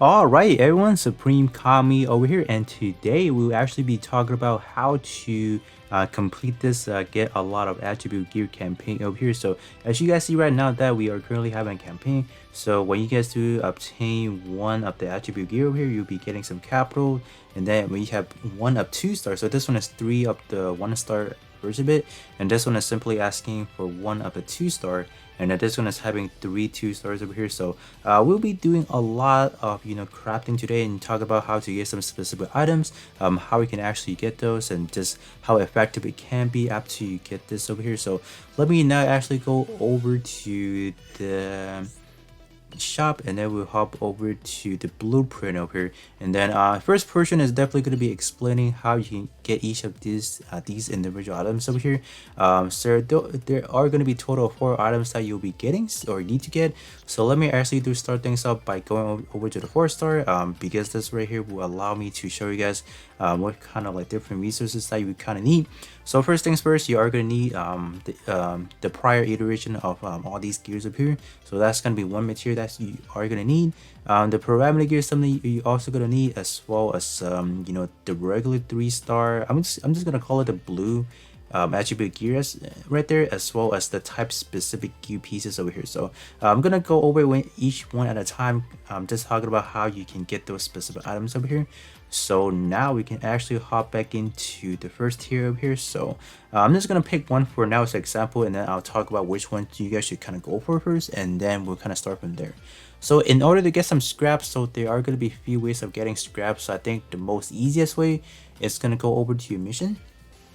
Alright everyone, Supreme Kami over here, and today we'll actually be talking about how to complete this get a lot of attribute gear campaign over here. So as you guys see right now that we are currently having a campaign, so when you guys do obtain one of the attribute gear over here, you'll be getting some capital, and then when you have one of 2 stars, so this one is 3 of the 1 star version of it, and this one is simply asking for one of the 2 star, and then this one is having 3 2 stars over here. So we'll be doing a lot of crafting today and talk about how to get some specific items, how we can actually get those, and just how effective it can be after you get this over here. So let me now actually go over to the shop, and then we'll hop over to the blueprint over here, and then first portion is definitely going to be explaining how you can get each of these individual items over here. So there are going to be total of 4 items that you'll be getting or need to get. So let me actually start things up by going over to the 4 star, because this right here will allow me to show you guys what kind of like different resources that you kind of need. So first things first, you are going to need the prior iteration of all these gears up here. So that's going to be one material that you are going to need. The parameter gear is something you also going to need, as well as the regular 3 star. I'm just going to call it the blue attribute gears right there, as well as the type specific gear pieces over here. So I'm gonna go over each one at a time, just talking about how you can get those specific items over here. So now we can actually hop back into the first tier over here. So I'm just gonna pick one for now as an example, and then I'll talk about which one you guys should kind of go for first, and then we'll kind of start from there. So in order to get some scraps, so there are going to be a few ways of getting scraps. So I think the most easiest way is going to go over to your mission,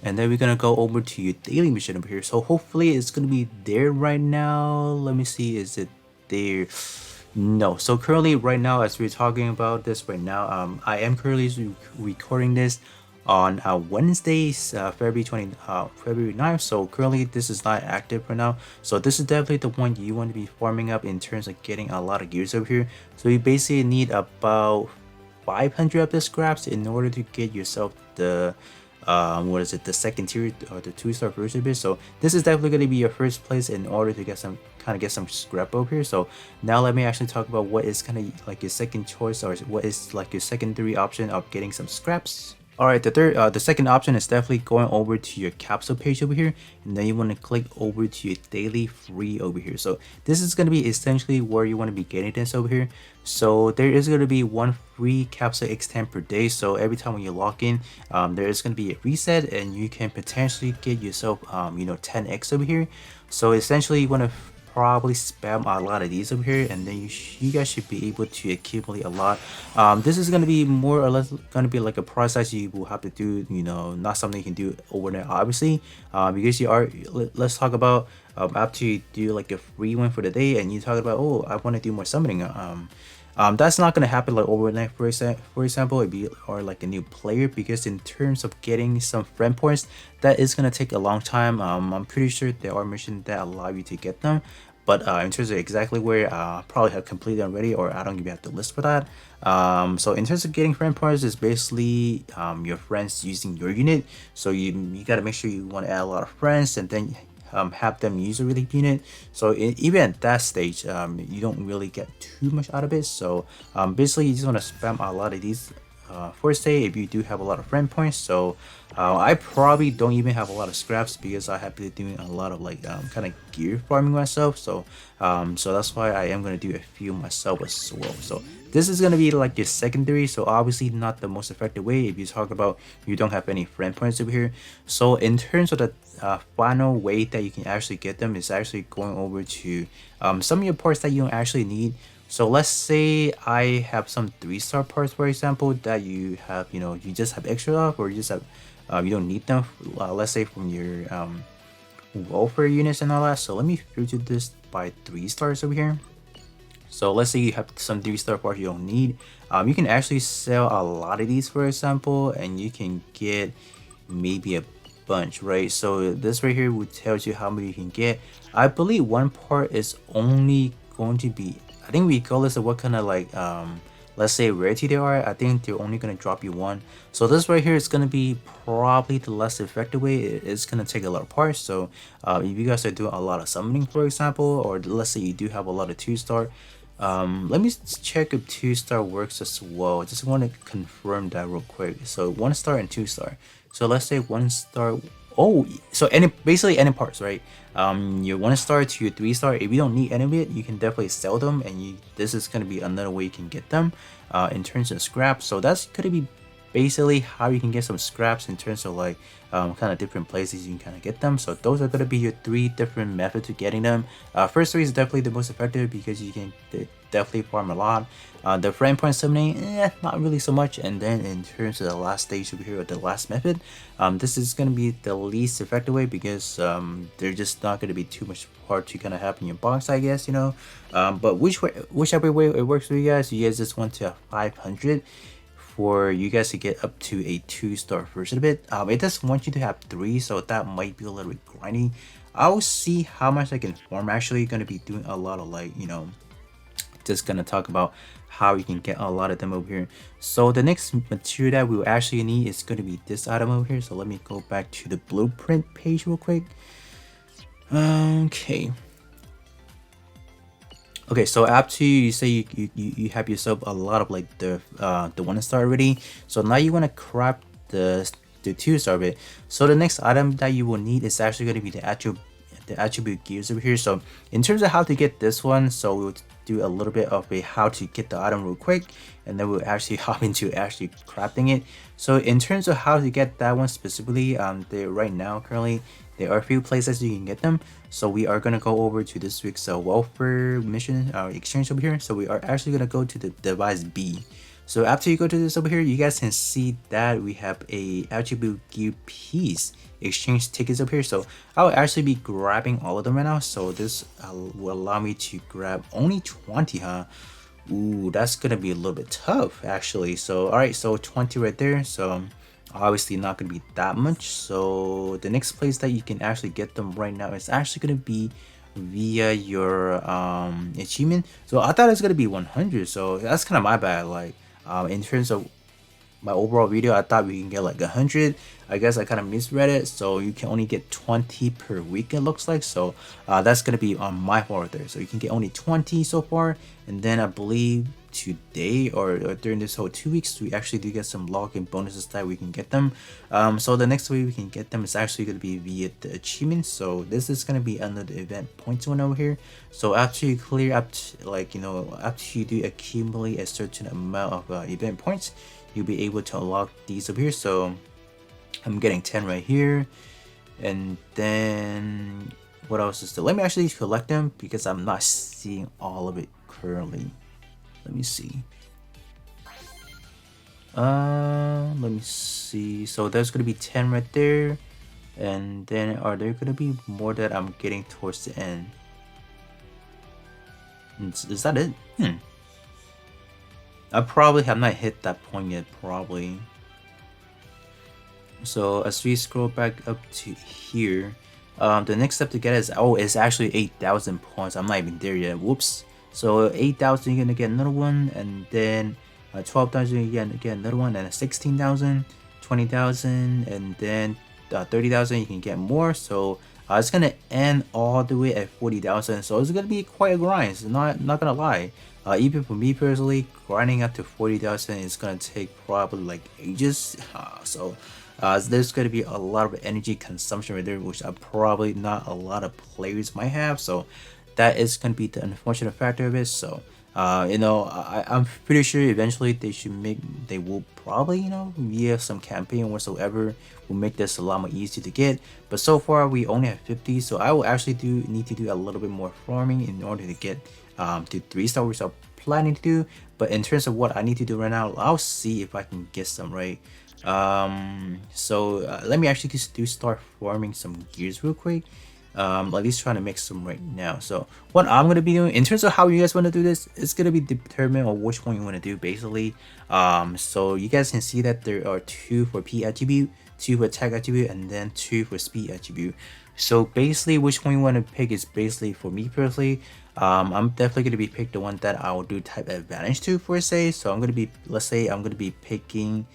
and then we're gonna go over to your daily mission over here. So hopefully it's gonna be there right now. Let me see, is it there? No. So currently right now, as we're talking about this right now, I am currently recording this on Wednesday, February 9th. So currently this is not active right now. So this is definitely the one you want to be farming up in terms of getting a lot of gears over here. So you basically need about 500 of the scraps in order to get yourself the what is it, the second tier or the 2 star version of it. So this is definitely going to be your first place in order to get some scrap over here. So now let me actually talk about what is kind of like your second choice, or what is like your secondary option of getting some scraps. Alright, the second option is definitely going over to your capsule page over here, and then you want to click over to your daily free over here. So this is going to be essentially where you want to be getting this over here. So there is going to be one free capsule extend per day. So every time when you log in, there is going to be a reset, and you can potentially get yourself 10x over here. So essentially you want to probably spam a lot of these over here, and then you guys should be able to accumulate a lot. This is going to be more or less going to be like a process you will have to do, not something you can do overnight, obviously, because let's talk about after you do like a free one for the day, and you talk about, oh, I want to do more summoning. That's not gonna happen like overnight, for example, it'd be or like a new player, because in terms of getting some friend points, that is gonna take a long time. I'm pretty sure there are missions that allow you to get them, but in terms of exactly where, probably have completed already, or I don't even have the list for that. So in terms of getting friend points, is basically your friends using your unit. So you gotta make sure you want to add a lot of friends, and then have them use a relief unit. So even at that stage, you don't really get too much out of it. So basically you just want to spam a lot of these for say if you do have a lot of friend points. So I probably don't even have a lot of scraps, because I have been doing a lot of like kind of gear farming myself. So so that's why I am going to do a few myself as well. So this is going to be like your secondary, so obviously not the most effective way if you talk about you don't have any friend points over here. So in terms of the final way that you can actually get them, is actually going over to some of your parts that you don't actually need. So let's say I have some 3 star parts, for example, that you have, you just have extra of, or you just have, you don't need them, let's say from your welfare units and all that. So let me filter this by 3 stars over here. So let's say you have some 3 star parts you don't need. You can actually sell a lot of these, for example, and you can get maybe a bunch, right? So this right here would tells you how many you can get. I believe one part is only going to be, I think regardless of what kind of like let's say rarity they are, I think they're only going to drop you one. So this right here is going to be probably the less effective way. It's going to take a lot of parts. So if you guys are doing a lot of summoning, for example, or let's say you do have a lot of 2 star, Let me check if 2-star works as well. I just want to confirm that real quick. So 1-star and 2-star. So let's say 1-star. Oh, so any basically any parts, right? Your 1-star to your 3-star. If you don't need any of it, you can definitely sell them, and this is gonna be another way you can get them. In terms of scraps, so that's gonna be basically how you can get some scraps in terms of like kind of different places you can kind of get them. So those are going to be your 3 different methods of getting them. First 3 is definitely the most effective because you can definitely farm a lot. The frame point summoning, not really so much. And then in terms of the last stage over here, or the last method, this is going to be the least effective way because they're just not going to be too much hard to kind of have in your box, I guess, you know. But whichever way it works for you guys just want to have 500 for you guys to get up to a 2-star version of it. It doesn't want you to have 3, so that might be a little bit grindy. I'll see how much I can farm. Actually gonna be doing a lot of like, you know, just gonna talk about how you can get a lot of them over here. So the next material that we will actually need is going to be this item over here. So let me go back to the blueprint page real quick. Okay, so after you say you have yourself a lot of like the 1-star already, so now you want to crop the 2-star bit. So the next item that you will need is actually going to be the attribute gears over here. So in terms of how to get this one, so we'll do a little bit of a how to get the item real quick, and then we'll actually hop into actually crafting it. So in terms of how to get that one specifically, right now currently there are a few places you can get them. So we are gonna go over to this week's welfare mission exchange over here. So we are actually gonna go to the device B. So after you go to this over here, you guys can see that we have a attribute gear piece exchange tickets up here. So I'll actually be grabbing all of them right now. So this will allow me to grab only 20, huh? Ooh, that's gonna be a little bit tough actually. So all right, so 20 right there. So obviously not gonna be that much. So the next place that you can actually get them right now is actually gonna be via your achievement. So I thought it's gonna be 100, so that's kind of my bad. Like in terms of my overall video, I thought we can get like 100. I guess I kind of misread it, so you can only get 20 per week, it looks like. So that's gonna be on my part there. So you can get only 20 so far, and then I believe today or during this whole 2 weeks we actually do get some login bonuses that we can get them. So the next way we can get them is actually going to be via the achievements. So this is going to be under the event points one over here. So after you clear up like, you know, after you do accumulate a certain amount of event points, you'll be able to unlock these over here. So I'm getting 10 right here, and then what else is there? Let me actually collect them because I'm not seeing all of it currently. Let me see. Let me see. So there's gonna be 10 right there, and then are there gonna be more that I'm getting towards the end? Is that it? I probably have not hit that point yet, probably. So as we scroll back up to here, the next step to get is it's actually 8,000 points. I'm not even there yet. Whoops. So 8,000 you're gonna get another one, and then 12,000 you get another one, and 16,000, 20,000, and then 30,000 you can get more. So it's gonna end all the way at 40,000. So it's gonna be quite a grind. It's not gonna lie. Even for me personally, grinding up to 40,000 is gonna take probably like ages. So there's gonna be a lot of energy consumption right there, which probably not a lot of players might have. So that is going to be the unfortunate factor of it. So you know, I'm pretty sure eventually they will probably, you know, via some campaign whatsoever, will make this a lot more easy to get. But so far we only have 50, so I will actually need to do a little bit more farming in order to get to 3-star, which I'm planning to do. But in terms of what I need to do right now, I'll see if I can get some, right? So let me actually just start farming some gears real quick. At least trying to make some right now. So what I'm gonna be doing in terms of how you guys want to do this, it's gonna be determined on which one you want to do basically. So you guys can see that there are 2 for P attribute, 2 for attack attribute, and then 2 for speed attribute. So basically which one you want to pick is basically for me personally. I'm definitely gonna be pick the one that I will do type advantage to for say. So I'm gonna be, let's say I'm gonna be picking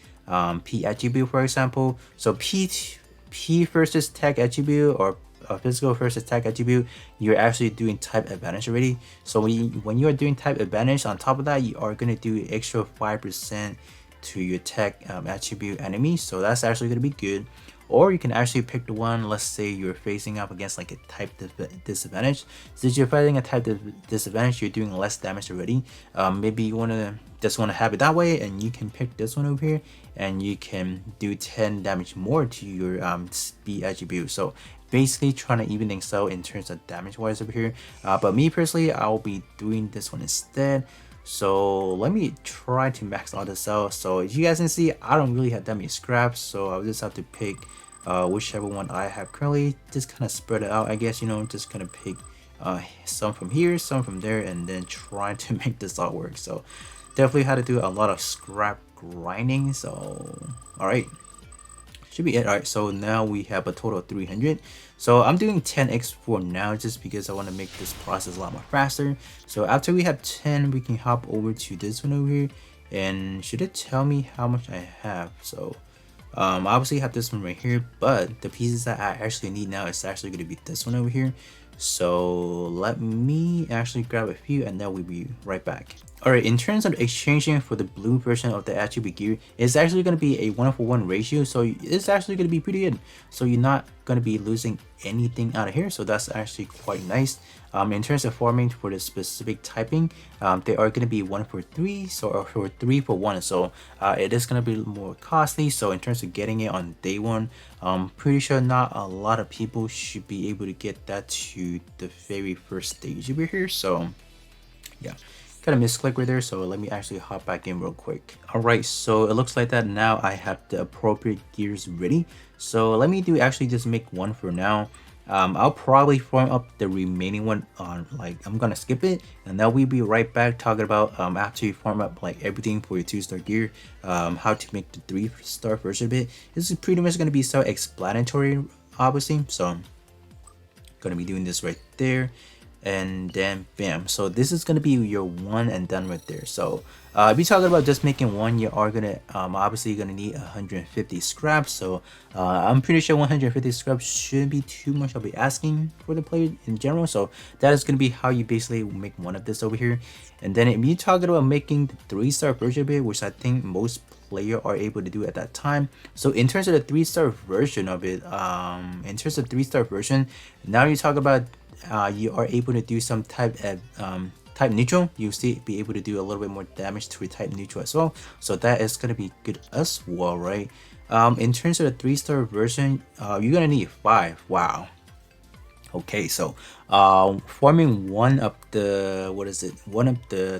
P attribute for example. So P versus tech attribute, or physical first attack attribute, you're actually doing type advantage already. So when you are doing type advantage, on top of that, you are going to do extra 5% to your attack attribute enemy. So that's actually going to be good. Or you can actually pick the one, let's say you're facing up against like a type disadvantage. Since you're fighting a type disadvantage, you're doing less damage already. Maybe you just want to have it that way, and you can pick this one over here, and you can do 10 damage more to your speed attribute. So basically trying to even things out in terms of damage wise over here. But me personally, I'll be doing this one instead. So let me try to max all this out. So as you guys can see, I don't really have that many scraps, so I'll just have to pick whichever one I have currently. Just kind of spread it out, I guess, you know, just kind of pick some from here, some from there, and then try to make this all work. So definitely had to do a lot of scrap grinding. So all right, should be it. All right, so now we have a total of 300. So I'm doing 10x for now just because I want to make this process a lot more faster. So after we have 10, we can hop over to this one over here, and should it tell me how much I have? So I obviously have this one right here, but the pieces that I actually need now is actually going to be this one over here. So let me actually grab a few, and then we'll be right back. Alright, in terms of exchanging for the blue version of the attribute gear, it's actually going to be a 1-for-1 ratio, so it's actually going to be pretty good. So you're not going to be losing anything out of here, so that's actually quite nice. In terms of farming for the specific typing, they are going to be 1-for-3, so or 3-for-1, so it is going to be more costly. So in terms of getting it on day one, I'm pretty sure not a lot of people should be able to get that to the very first stage over here. So yeah, kind of misclick right there, so let me actually hop back in real quick. All right, so it looks like that now I have the appropriate gears ready. So let me actually just make one for now. I'll probably form up the remaining one on, like, I'm gonna skip it, and then we'll be right back talking about after you form up like everything for your 2-star gear, how to make the 3-star version of it. This is pretty much gonna be self-explanatory, obviously. So I'm gonna be doing this right there, and then bam. So this is gonna be your one and done right there. So if you're talking about just making one, you are gonna obviously gonna need 150 scraps. So I'm pretty sure 150 scraps shouldn't be too much I'll be asking for the player in general. So that is gonna be how you basically make one of this over here. And then if you're talking about making the 3-star version of it, which I think most player are able to do at that time. So in terms of the 3-star version of it, in terms of 3-star version, now you talk about you are able to do some type neutral. You'll still be able to do a little bit more damage to a type neutral as well. So that is gonna be good as well, right? In terms of the 3-star version, you're gonna need 5. Wow. Okay, so forming one of the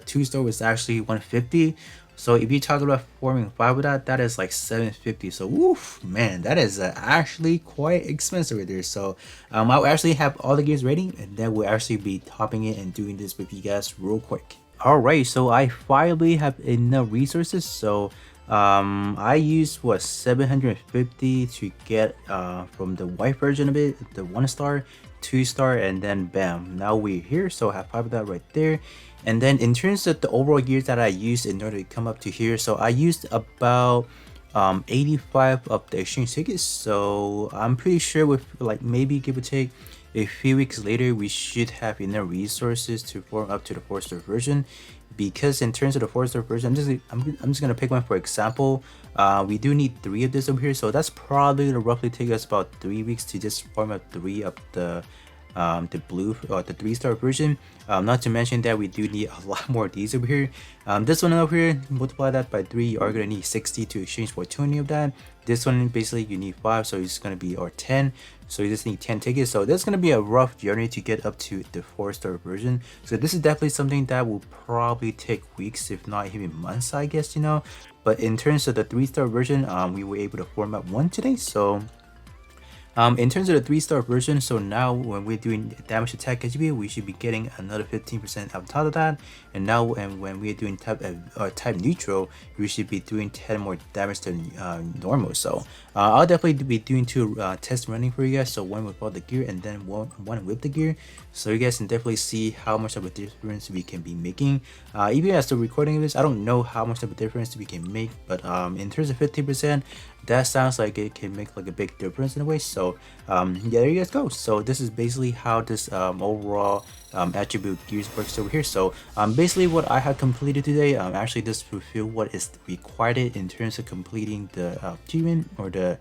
2-star was actually 150. So if you talk about forming 5 with that, that is like 750. So woof, man, that is actually quite expensive right there. So I'll actually have all the gears ready, and then we'll actually be hopping in and doing this with you guys real quick. Alright, so I finally have enough resources. So I used 750 to get from the white version of it, the 1-star, 2-star, and then bam, now we're here. So I have 5 of that right there. And then in terms of the overall gears that I used in order to come up to here, so I used about 85 of the exchange tickets. So I'm pretty sure with like maybe give or take a few weeks later, we should have enough resources to form up to the 4-star version. Because in terms of the 4-star version, I'm just gonna pick one for example. We do need 3 of this over here, so that's probably gonna roughly take us about 3 weeks to just form up 3 of the blue or the 3-star version. Not to mention that we do need a lot more of these over here. This one over here, multiply that by 3, you are gonna need 60 to exchange for 20 of that. This one basically you need 5, so it's gonna be, or 10, so you just need 10 tickets. So that's gonna be a rough journey to get up to the 4-star version. So this is definitely something that will probably take weeks, if not even months, I guess, you know. But in terms of the 3-star version, we were able to form up one today. So in terms of the 3-star version, so now when we're doing damage attack attribute, we should be getting another 15% on top of that. And now when we're doing type neutral, we should be doing 10 more damage than normal. So I'll definitely be doing 2 test running for you guys. So one without the gear and then one with the gear. So you guys can definitely see how much of a difference we can be making. Even as the recording of this, I don't know how much of a difference we can make, but in terms of 15%, that sounds like it can make like a big difference in a way. So yeah, there you guys go. So this is basically how this overall attribute gears works over here. So basically what I have completed today, actually this fulfill what is required in terms of completing the achievement or the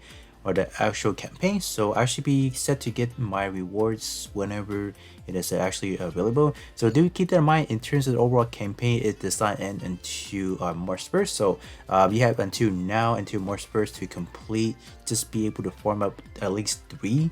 actual campaign. So I should be set to get my rewards whenever it is actually available. So do keep that in mind. In terms of the overall campaign, it does not end until March 1st. So you have until now, until March 1st to complete, just be able to form up at least 3,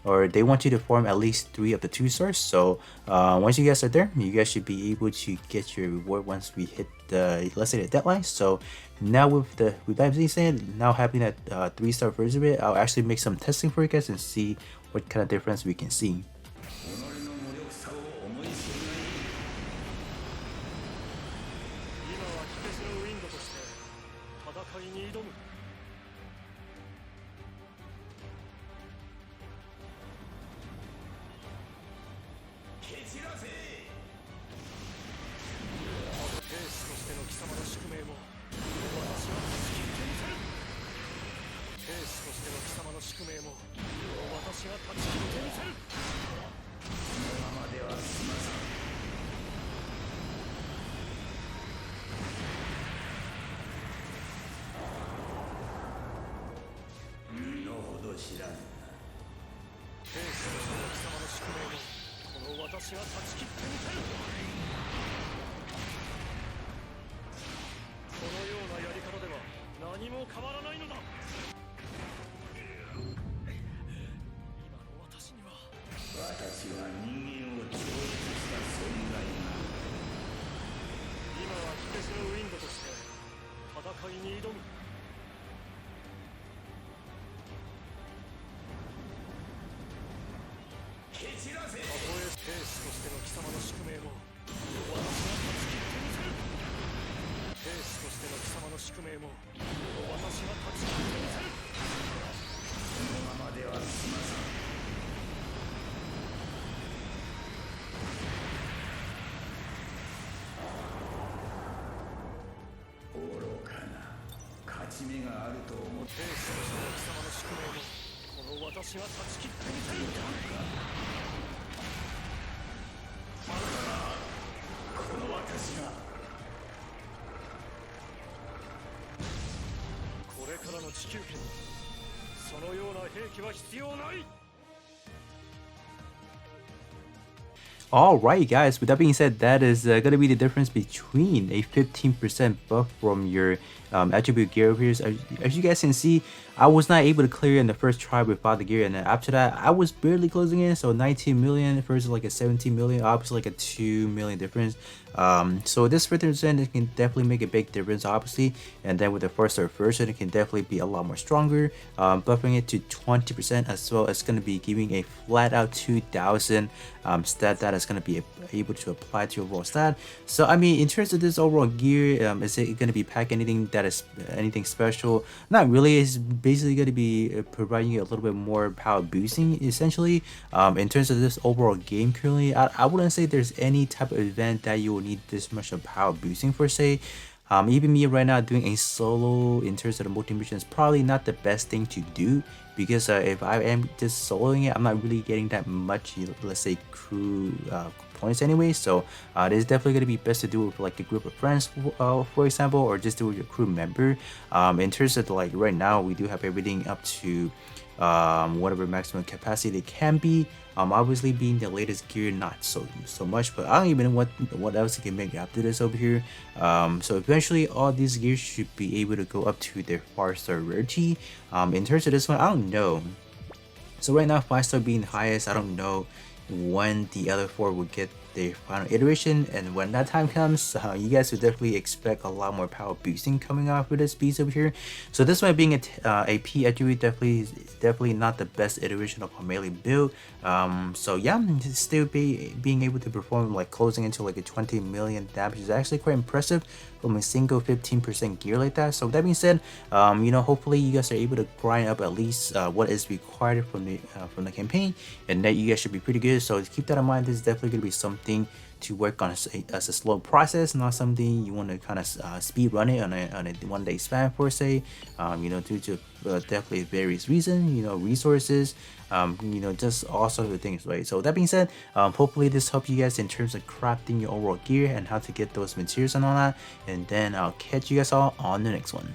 or they want you to form at least 3 of the 2 stars. So once you guys are there, you guys should be able to get your reward once we hit the, let's say, the deadline. So now with that being said, now having that 3-star version of it, I'll actually make some testing for you guys and see what kind of difference we can see. Alright guys, with that being said, that is going to be the difference between a 15% buff from your attribute gear over here. So as you guys can see, I was not able to clear in the first try without the gear, and then after that I was barely closing in. So 19 million versus like a 17 million, obviously like a 2 million difference. So this 15% it can definitely make a big difference, obviously, and then with the first star version it can definitely be a lot more stronger. Buffing it to 20% as well, it's going to be giving a flat out 2000 stat that is going to be able to apply to your overall stat. So I mean, in terms of this overall gear, is it going to be pack anything that is anything special? Not really. It's basically going to be providing you a little bit more power boosting essentially. In terms of this overall game currently, I wouldn't say there's any type of event that you will need this much of power boosting for, say. Even me right now doing a solo in terms of the multi-mission is probably not the best thing to do, because if I am just soloing it, I'm not really getting that much, let's say, crew points anyway. So it is definitely going to be best to do it with like a group of friends, for example, or just do it with your crew member. In terms of like right now, we do have everything up to whatever maximum capacity it can be. Obviously being the latest gear, not so much, but I don't even know what else you can make after this over here. So eventually all these gears should be able to go up to their 5-star rarity. In terms of this one, I don't know. So right now 5-star being the highest, I don't know when the other 4 will get their final iteration, and when that time comes, you guys will definitely expect a lot more power boosting coming off with this piece over here. So this one being a P attribute, definitely not the best iteration of a melee build. So yeah, still being able to perform like closing into like a 20 million damage is actually quite impressive from a single 15% gear like that. So with that being said, you know, hopefully you guys are able to grind up at least what is required from the campaign, and that you guys should be pretty good. So keep that in mind. This is definitely going to be something something to work on as a slow process, not something you want to kind of speed run it on a 1 day span per se. Due to definitely various reasons, resources, just all sorts of things, right? So that being said, hopefully this helped you guys in terms of crafting your overall gear and how to get those materials and all that. And then I'll catch you guys all on the next one.